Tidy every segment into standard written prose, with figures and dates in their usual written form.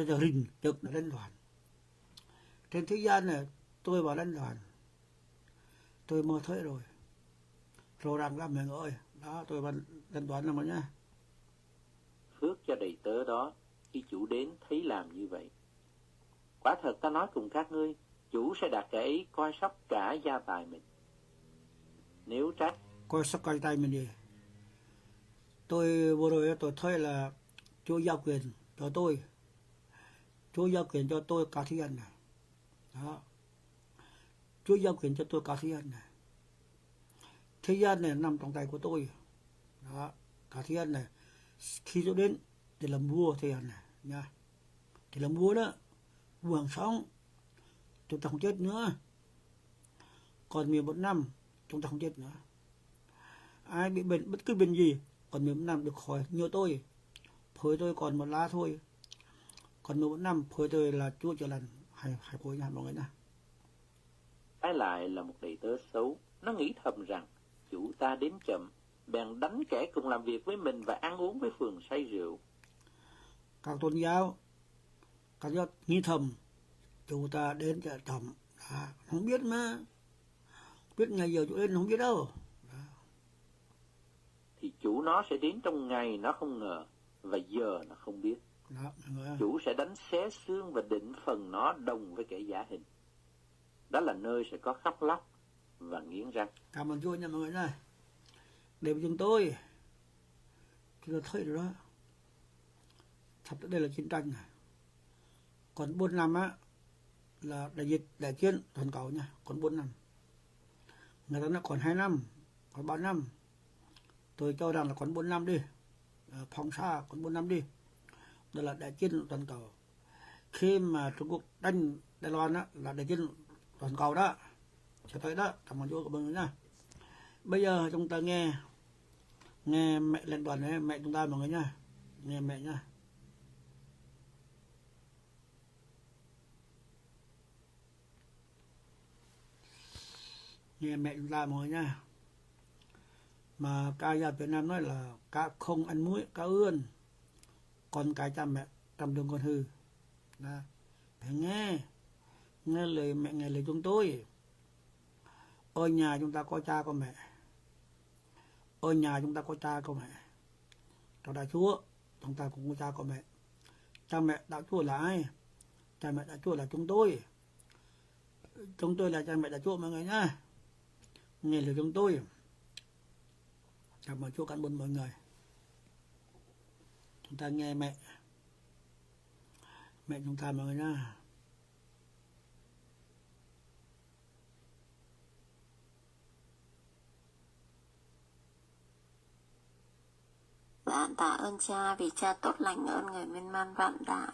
cho rình trực là đánh đoàn. Trên thế gian này tôi vào đánh đoàn, tôi mơ thấy rồi rằng là mình ơi, đó tôi vào đánh đoàn rồi mà nhá. Phước cho đầy tớ đó, khi chủ đến thấy làm như vậy. Quả thật ta nói cùng các ngươi, chủ sẽ đặt kẻ ấy coi sóc cả gia tài mình. Nếu trách Coi sóc cái tay mình đi. Tôi vừa rồi tôi thấy là Chúa giao quyền cho tôi. Chúa giao quyền cho tôi cả thế gian này. Đó. Chúa giao quyền cho tôi cả thế gian này. Thế gian này nằm trong tay của tôi. Đó. Cả thế gian này. Khi Chúa đến để làm vua thế gian này nha. Thì làm vua đó, vua hàng sống, chúng ta không chết nữa. Còn 11 năm chúng ta không chết nữa. Ai bị bệnh bất cứ bệnh gì, còn 11 năm được khỏi như tôi. Phơi tôi còn một lá thôi. Còn 11 năm phơi tôi là Chúa chữa lành. Hãy phơi nha mọi người nha. trái lại là một đầy tớ xấu. Nó nghĩ thầm rằng chủ ta đến chậm, bèn đánh kẻ cùng làm việc với mình và ăn uống với phường say rượu. Các tôn giáo, các giáo nghĩ thầm chủ ta đến chậm. Không biết mà. Biết ngày giờ chủ đến không biết đâu. Thì chủ nó sẽ đến trong ngày nó không ngờ, và giờ nó không biết. Đó, Chủ sẽ đánh xé xương và định phần nó đồng với kẻ giả hình. Đó là nơi sẽ có khóc lóc và nghiến răng. Cảm ơn Chúa nha mọi người nha. Để với chúng tôi thấy rồi đó. Thật đây là chiến tranh này. Còn 4 năm á là đại dịch, đại chiến toàn cầu nha. Còn 4 năm. Người ta nói còn 2 năm, còn 3 năm. Tôi cho rằng là còn 4 năm đi. Phòng xa còn 4 năm đi. Đó là đại chiến toàn cầu. Khi mà Trung Quốc đánh Đài Loan á là đại chiến toàn cầu đó. Sẽ tới đó. Cảm ơn Chúa của mình nha. Bây giờ chúng ta nghe mẹ lên đoàn này, mẹ chúng ta mọi người nha. Nghe mẹ nha. Nghe mẹ chúng ta mọi người nha. Mà ca dao Việt Nam nói là cá không ăn muối, cá ươn, con cái cha mẹ trong đường con hư. Đó. Phải nghe lời mẹ, nghe lời chúng tôi. Ở nhà chúng ta có cha có mẹ. Ở nhà chúng ta có cha có mẹ. Trong Đạo Chúa chúng ta cũng có cha có mẹ. Cha mẹ Đạo Chúa là ai? Cha mẹ Đạo Chúa là chúng tôi. Chúng tôi là cha mẹ Đạo Chúa mọi người nhá. Nghe lời chúng tôi. Cảm ơn Chúa cảm ơn mọi người. Chúng ta nghe mẹ chúng ta mọi người nha. Dạ, tạ ơn Cha vì Cha tốt lành ơn người miên man vạn đại.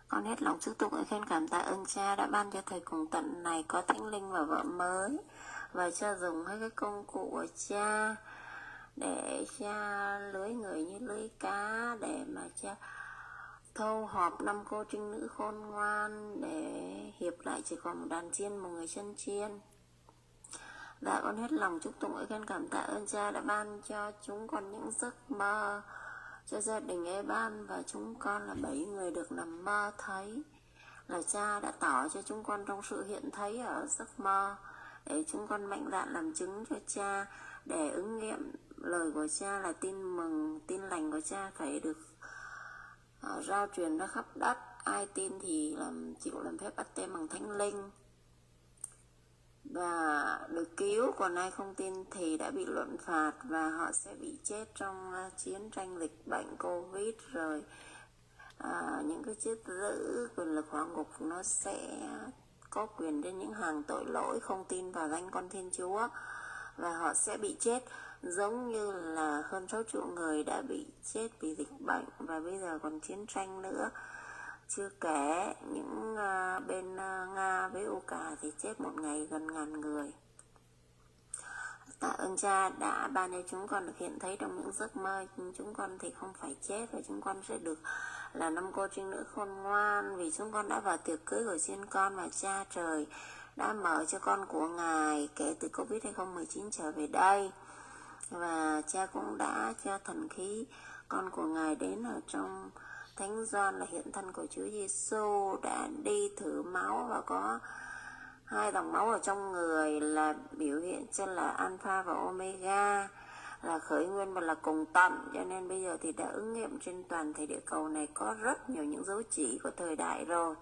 Con hết lòng chúc tụng khen cảm tạ ơn Cha đã ban cho thời cùng tận này có Thánh Linh và vợ mới, và Cha dùng hai cái công cụ của Cha để Cha lưới người như lưới cá, để mà Cha thâu họp 5 cô trinh nữ khôn ngoan để hiệp lại chỉ còn một đàn chiên, một người chân chiên. Dạ, con hết lòng chúc tụng khen cảm tạ ơn Cha đã ban cho chúng con những giấc mơ, cho gia đình Eban và chúng con là 7 người được nằm mơ thấy, là Cha đã tỏ cho chúng con trong sự hiện thấy ở giấc mơ, để chúng con mạnh dạn làm chứng cho Cha, để ứng nghiệm lời của Cha là tin mừng, tin lành của Cha phải được rao truyền ra khắp đất. Ai tin thì chịu làm phép báp têm bằng Thánh Linh và được cứu, còn ai không tin thì đã bị luận phạt và họ sẽ bị chết trong chiến tranh dịch bệnh Covid, rồi những cái chết giữ quyền lực hỏa ngục nó sẽ có quyền đến những hàng tội lỗi không tin vào danh con Thiên Chúa, và họ sẽ bị chết giống như là hơn 6 triệu người đã bị chết vì dịch bệnh, và bây giờ còn chiến tranh nữa. Chưa kể những bên Nga với Uka thì chết một ngày gần 1000 người. Tạ ơn Cha đã ban cho chúng con được hiện thấy trong những giấc mơ. Chúng con thì không phải chết, và chúng con sẽ được là 5 cô trinh nữ khôn ngoan, vì chúng con đã vào tiệc cưới của Chiên Con, và Cha Trời đã mở cho con của Ngài kể từ Covid 2019 trở về đây. Và Cha cũng đã cho thần khí con của Ngài đến ở trong Thánh Gioan là hiện thân của Chúa Giêsu đã đi thử máu và có 2 dòng máu ở trong người là biểu hiện cho là Alpha và Omega, là khởi nguyên và là cùng tận. Cho nên bây giờ thì đã ứng nghiệm trên toàn thể địa cầu này, có rất nhiều những dấu chỉ của thời đại rồi.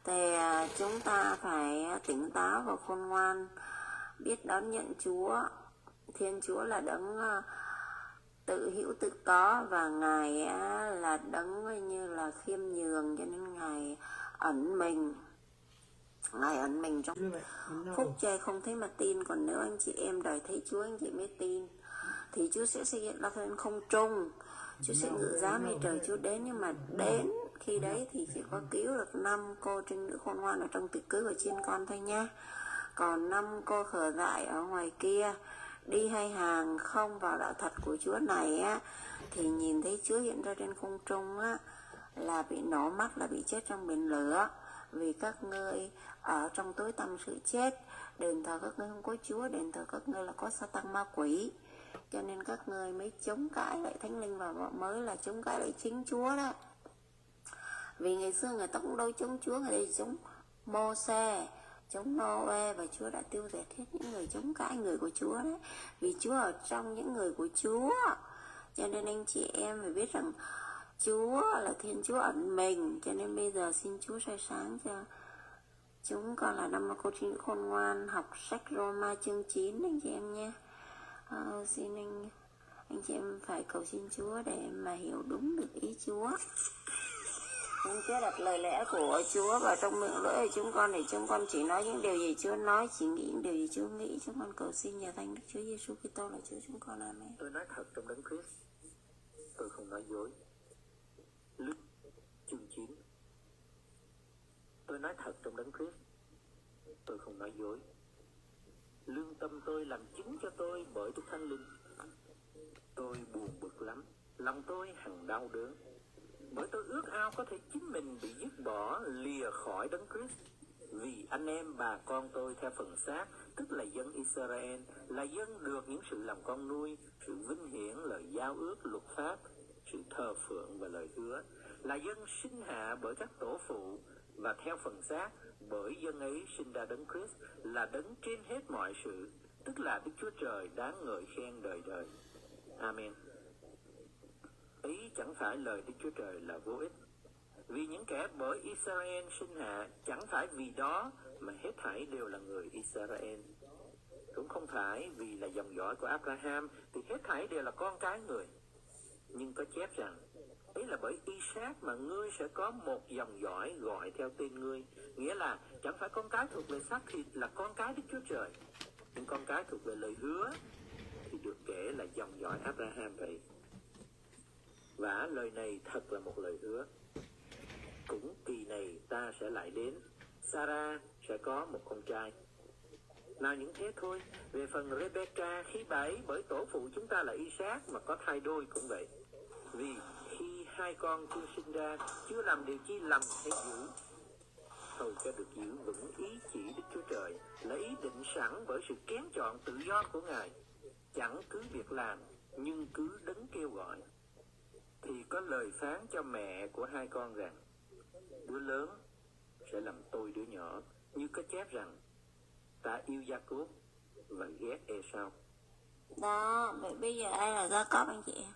Thì chúng ta phải tỉnh táo và khôn ngoan, biết đón nhận Chúa. Thiên Chúa là đấng tự hữu tự có, và Ngài là đấng như là khiêm nhường, cho nên Ngài ẩn mình. Ngài ẩn mình trong phúc trời không thấy mà tin. Còn nếu anh chị em đòi thấy Chúa anh chị mới tin, thì Chúa sẽ hiện ra lên không trung, Chúa sẽ ngự giá mây trời Chúa đến. Nhưng mà đến khi đấy thì chỉ có cứu được 5 cô trinh nữ khôn ngoan ở trong tiệc cưới của chiên con thôi nhá. Còn 5 cô khờ dại ở ngoài kia, đi hay hàng không vào đạo thật của Chúa này á, thì nhìn thấy Chúa hiện ra trên không trung á, là bị nổ mắt, là bị chết trong biển lửa. Vì các ngươi ở trong tối tăm sự chết, đền thờ các ngươi không có Chúa, đền thờ các ngươi là có Sa-tăng ma quỷ. Cho nên các ngươi mới chống cãi lại Thánh Linh và vợ mới, là chống cãi lại chính Chúa đó. Vì ngày xưa người ta cũng đâu chống Chúa, người đây chống Mô-se, chống Nô-e, và Chúa đã tiêu diệt hết những người chống cãi người của Chúa đấy. Vì Chúa ở trong những người của Chúa. Cho nên anh chị em phải biết rằng Chúa là Thiên Chúa ẩn mình. Cho nên bây giờ xin Chúa soi sáng cho chúng con là 5 cô trinh nữ khôn ngoan, học sách Roma chương 9 anh chị em nha. Xin anh chị em phải cầu xin Chúa để mà hiểu đúng được ý Chúa. Nên Chúa đặt lời lẽ của Chúa vào trong miệng lưỡi của chúng con, để chúng con chỉ nói những điều gì Chúa nói, chỉ nghĩ những điều gì Chúa nghĩ. Chúng con cầu xin nhờ danh Đức Chúa Giêsu Kitô là Chúa chúng con. Amen. Tôi nói thật trong Đấng Christ, tôi không nói dối. Luc chương 9. Tôi nói thật trong Đấng Christ, tôi không nói dối. Lương tâm tôi làm chứng cho tôi bởi Đức Thánh Linh. Tôi buồn bực lắm, lòng tôi hằng đau đớn, bởi tôi ước ao có thể chính mình bị dứt bỏ, lìa khỏi Đấng Christ. Vì anh em bà con tôi theo phần xác, tức là dân Israel, là dân được những sự làm con nuôi, sự vinh hiển, lời giao ước, luật pháp, sự thờ phượng và lời hứa, là dân sinh hạ bởi các tổ phụ, và theo phần xác, bởi dân ấy sinh ra Đấng Christ, là đấng trên hết mọi sự, tức là Đức Chúa Trời đáng ngợi khen đời đời. Amen. Ý chẳng phải lời Đức Chúa Trời là vô ích, vì những kẻ bởi Israel sinh hạ, chẳng phải vì đó mà hết thảy đều là người Israel. Cũng không phải vì là dòng dõi của Abraham thì hết thảy đều là con cái người. Nhưng có chép rằng, ấy là bởi Isaac mà ngươi sẽ có một dòng dõi gọi theo tên ngươi. Nghĩa là chẳng phải con cái thuộc về xác thịt là con cái Đức Chúa Trời, nhưng con cái thuộc về lời hứa thì được kể là dòng dõi Abraham vậy. Và lời này thật là một lời hứa. Cũng kỳ này ta sẽ lại đến, Sarah sẽ có một con trai. Nào những thế thôi. Về phần Rebecca, khi bà ấy bởi tổ phụ chúng ta là Isaac mà có thai đôi cũng vậy. Vì khi 2 con chưa sinh ra, chưa làm điều chi lầm hay dữ, hầu cho được giữ vững ý chỉ Đức Chúa Trời, là ý định sẵn bởi sự kén chọn tự do của Ngài. Chẳng cứ việc làm, nhưng cứ đấng kêu gọi. Thì có lời phán cho mẹ của 2 con rằng, đứa lớn sẽ làm tôi đứa nhỏ, như có chép rằng, ta yêu Gia-cốp và ghét Ê-sau. Đó, vậy bây giờ ai là Gia-cốp anh chị em?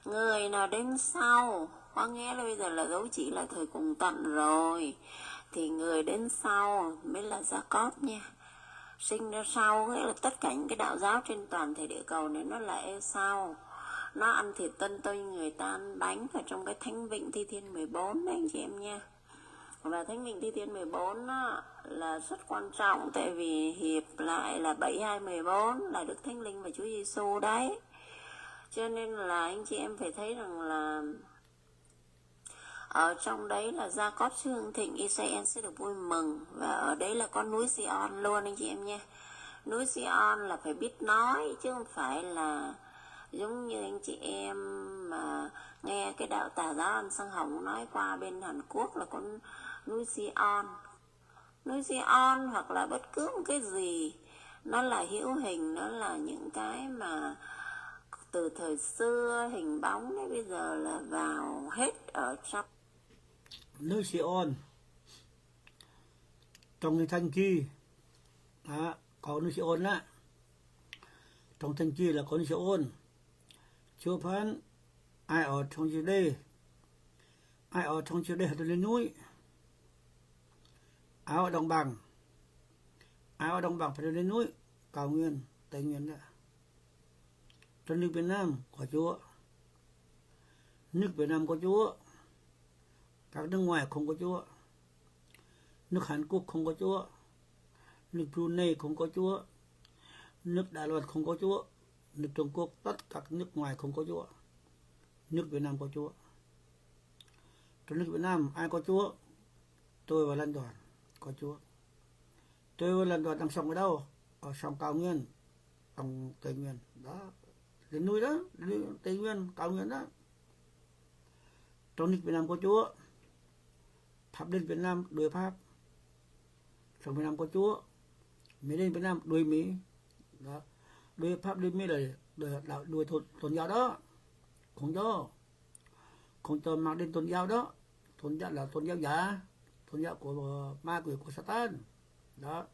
Người nào đến sau, có nghĩa là bây giờ là dấu chỉ là thời cùng tận rồi, thì người đến sau mới là Gia-cốp nha. Sinh ra sau, nghĩa là tất cả những cái đạo giáo trên toàn thể địa cầu này nó là Ê-sau. Nó ăn thịt tân tôi người ta ăn bánh ở trong cái Thánh Vịnh Thi Thiên 14 đấy anh chị em nha. Và Thánh Vịnh Thi Thiên 14 đó là rất quan trọng, tại vì hiệp lại là 7214 là Đức Thánh Linh và Chúa Giêsu đấy. Cho nên là anh chị em phải thấy rằng là ở trong đấy là Gia-cốp sẽ hưng thịnh, Israel sẽ được vui mừng. Và ở đấy là con núi Sion luôn anh chị em nha. Núi Sion là phải biết nói, chứ không phải là giống như anh chị em mà nghe cái đạo Tà giáo ăn xăng hồng nói qua bên Hàn Quốc là con núi Sion. Núi Sion hoặc là bất cứ một cái gì nó là hữu hình, nó là những cái mà từ thời xưa hình bóng đến bây giờ là vào hết ở trong Nơi Sion, trong cái thanh chi đó, có nơi Sion đó, trong thanh chi là có nơi Sion. Chúa phán ai ở trong chỗ đây, ai ở trong chỗ đây lên núi, ai ở đồng bằng, ai ở đồng bằng phải lên núi, cao nguyên, tây nguyên đó. Trong nước Việt Nam có Chúa, nước Việt Nam có Chúa, các nước ngoài không có Chúa, nước Hàn Quốc không có Chúa, nước Brunei không có Chúa, nước Đài Loan không có Chúa, nước Trung Quốc, tất cả các nước ngoài không có Chúa, nước Việt Nam có Chúa. Trong nước Việt Nam ai có Chúa? Tôi và Lan Đoàn có Chúa. Tôi và Lan Đoàn đang sống ở đâu? Ở sông cao nguyên, trong Tây Nguyên đó, đến núi đó, Tây Nguyên, cao nguyên đó. Trong nước Việt Nam có Chúa, Pháp đến Việt Nam đuổi Pháp, trong Việt Nam có Chúa, Mỹ đến Việt Nam đuổi Mỹ đó, đuổi Pháp đuổi Mỹ là đuổi tôn giáo đó, không cho mang đến tôn giáo đó, tôn giáo là tôn giáo giả, tôn giáo của ma quỷ của Satan đó.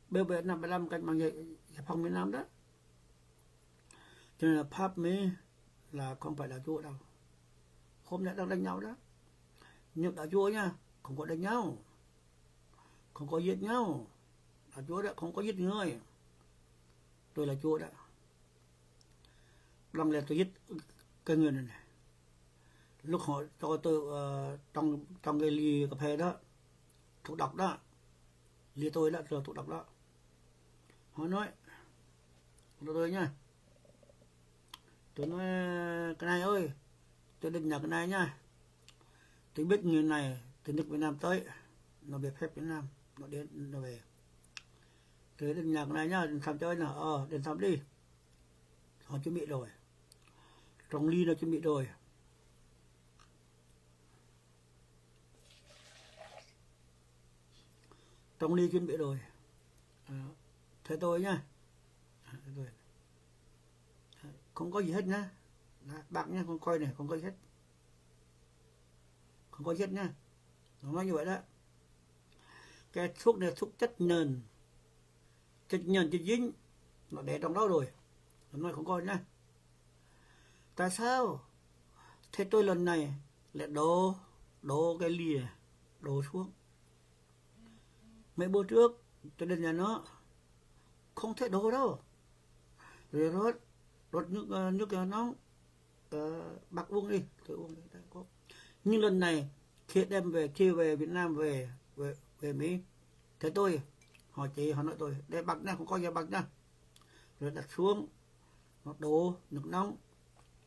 Bây giờ Việt Nam phải làm cách mang giải phóng miền Nam đó, cho nên là Pháp Mỹ là không phải là Chúa đâu. Hôm nay đang đánh nhau đó, nhưng đạo Chúa nha, không có đánh nhau, không có giết nhau, đạo Chúa đó không có giết người. Tôi là Chúa đó. Lần này tôi giết cái người này, lúc họ cho tôi trong cái ly cà phê đó, thuốc độc đó, ly tôi đó rồi thuốc độc đó. Họ nói tôi nha, tôi nói cái này ơi, tôi định nhà cái này nha, tôi biết người này từ nước Việt Nam tới, nó về phép Việt Nam, nó đến nó về, tôi định nhà cái này nhá, định thăm chơi nào, định thăm đi. Họ chuẩn bị rồi, trong ly nó chuẩn bị rồi, trong ly chuẩn bị rồi. Thế tôi nhá, không có gì hết nhá, bác nhá, con coi này, không có gì hết, không có gì hết nhá. Nó nói như vậy đó. Cái thuốc này thuốc chất nhờn, chất dính, nó để trong đó rồi. Nó nói không coi nhá. Tại sao? Thế tôi lần này lại đổ cái ly này, đổ xuống. Mấy bữa trước tôi đến nhà nó, không thể đổ đâu. Rồi rót nước nóng, bác uống đi, tôi uống đi. Nhưng lần này khi về Việt Nam về Mỹ, thế tôi họ nói tôi để bác nha, không có gì bác nha, rồi đặt xuống, nó đổ nước nóng,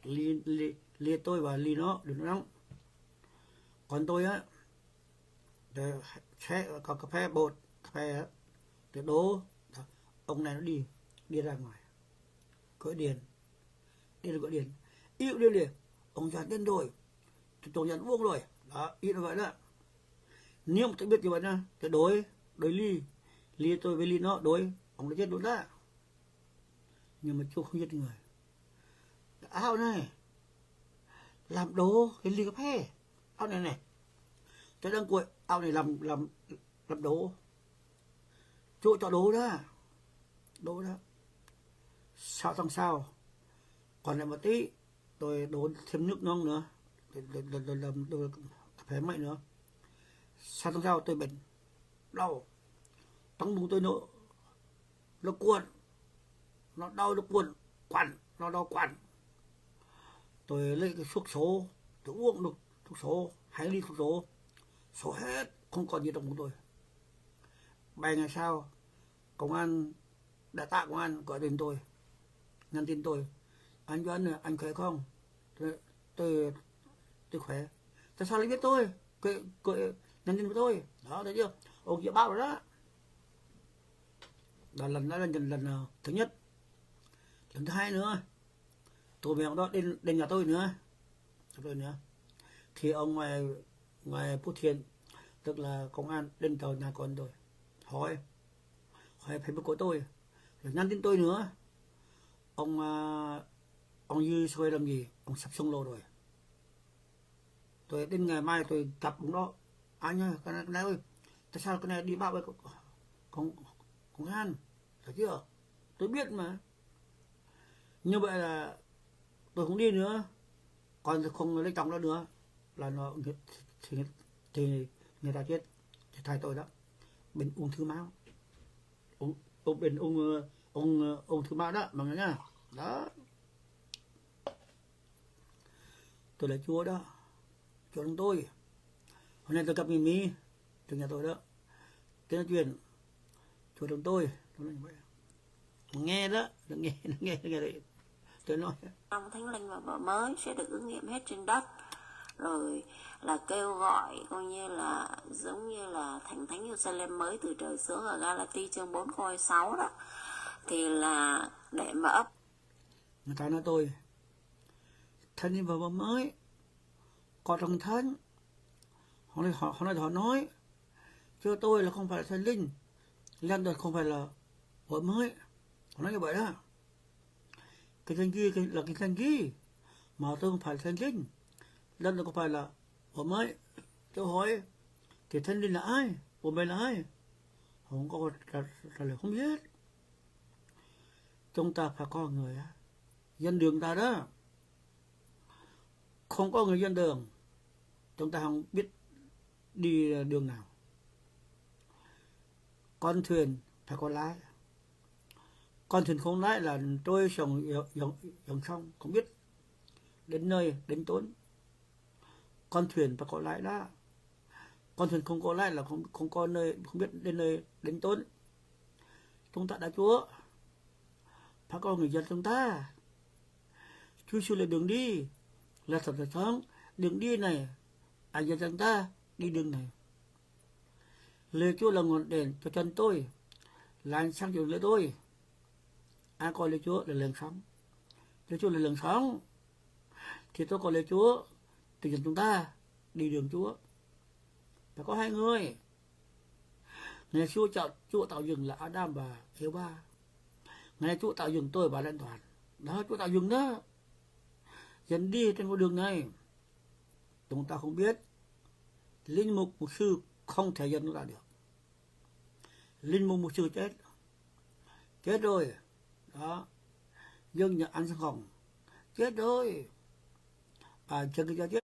ly tôi và ly nó được nước nóng. Còn tôi á, để có cà phê bột, cà phê để đổ, ông này nó đi ra ngoài, gọi điện, yêu điện liền, ông già đến rồi, tôi nhận uống rồi, đó, ý là vậy đó. Nếu mà tôi biết như vậy nha, tôi đối ly tôi với ly nó đối, ông đã chết luôn đó. Nhưng mà chú không giết người. Áo này làm đổ cái ly cà phê, áo này tôi đang cuội, áo này làm đổ, chú cho đổ đó. Sao thằng sao, còn lại một tí tôi đổ thêm nước nóng nữa, làm cà phê mạnh nữa. Sao thằng sao tôi bệnh đau, trong bụng tôi nó cuộn, nó đau, nó cuộn quặn, nó đau quặn. Tôi lấy cái thuốc sổ, tôi uống được thuốc sổ, 2 ly thuốc sổ hết, không còn gì trong bụng tôi. 7 ngày sau, công an gọi đến tôi, nhắn tin tôi, anh Doan, anh khỏe không? Tôi khỏe. Tại sao lại biết tôi? Nhắn tin với tôi, đó, thấy chưa? Ông kia báo rồi đó. Đó là lần thứ nhất. Lần thứ hai nữa, tôi về đó đến nhà tôi nữa, thì ông ngoài Phú Thiện, tức là công an đến tàu nhà con tôi, hỏi Facebook của tôi, rồi nhắn tin tôi nữa. ông Dư Xuôi làm gì? Ông sắp sung lô rồi. Tôi đến ngày mai tôi gặp ông đó. Anh ơi, cái này ơi, tại sao cái này đi bao với con Han? Thấy chưa? Tôi biết mà. Như vậy là tôi không đi nữa. Còn không lấy chồng đó nữa là nó thì người ta chết. Thì thay tôi đó. Bệnh ung thư máu. Bệnh ung thư máu đó, mọi người nha. Đó. Tôi là Chúa đó. Chúa trong tôi. Hôm nay tôi gặp Mimi từ nhà tôi đó. Cái nói chuyện Chúa trong tôi nói như vậy. Nghe đó, nghe đấy. Tôi nói Trong Thánh Linh và vợ mới sẽ được ứng nghiệm hết trên đất. Rồi là kêu gọi coi như là giống như là thành thánh Jerusalem mới từ trời xuống ở Galati chương 4 câu 6 đó. Thì là để mà ấp. Người ta nói tôi Thánh Linh và vợ mới có trong thánh. Họ nói cho tôi là không phải là Thánh Linh, lên được không phải là vợ mới. Họ nói như vậy đó. Cái thanh ghi là cái thanh ghi mà tôi không phải là Thánh Linh, lên được không phải là vợ mới. Tôi hỏi thì Thánh Linh là ai, vợ mới là ai? Họ không có trả lời không biết. Chúng ta phải có người dân đường ta đó. Không có người dân đường, chúng ta không biết đi đường nào. Con thuyền phải có lái. Con thuyền không lái là trôi dòng sông, không biết đến nơi đến chốn. Con thuyền phải có lái đó. Con thuyền không có lái là không có nơi, không biết đến nơi đến chốn. Chúng ta đã Chúa, phải có người dân chúng ta. Chúa Giêsu là đường đi, là thật là sống. Đường đi này dân chúng ta đi đường này. Lời Chúa là ngọn đèn cho chân tôi, là ánh sáng cho lưỡi tôi. Ai coi lời Chúa là lần sống. Lời Chúa là lần sống. Thì tôi coi lời Chúa thì chúng ta đi đường Chúa. Phải có hai người. Ngày Chúa tạo dựng là Adam và Eva. Ngày Chúa tạo dựng tôi và Lan Toàn. Đó, Chúa tạo dựng đó. Dẫn đi trên con đường này. Chúng ta không biết. Linh mục mục sư không thể dẫn chúng ta được. Linh mục mục sư chết rồi. Đó. Dương nhà ăn sang hồng chết rồi. Chân cái chết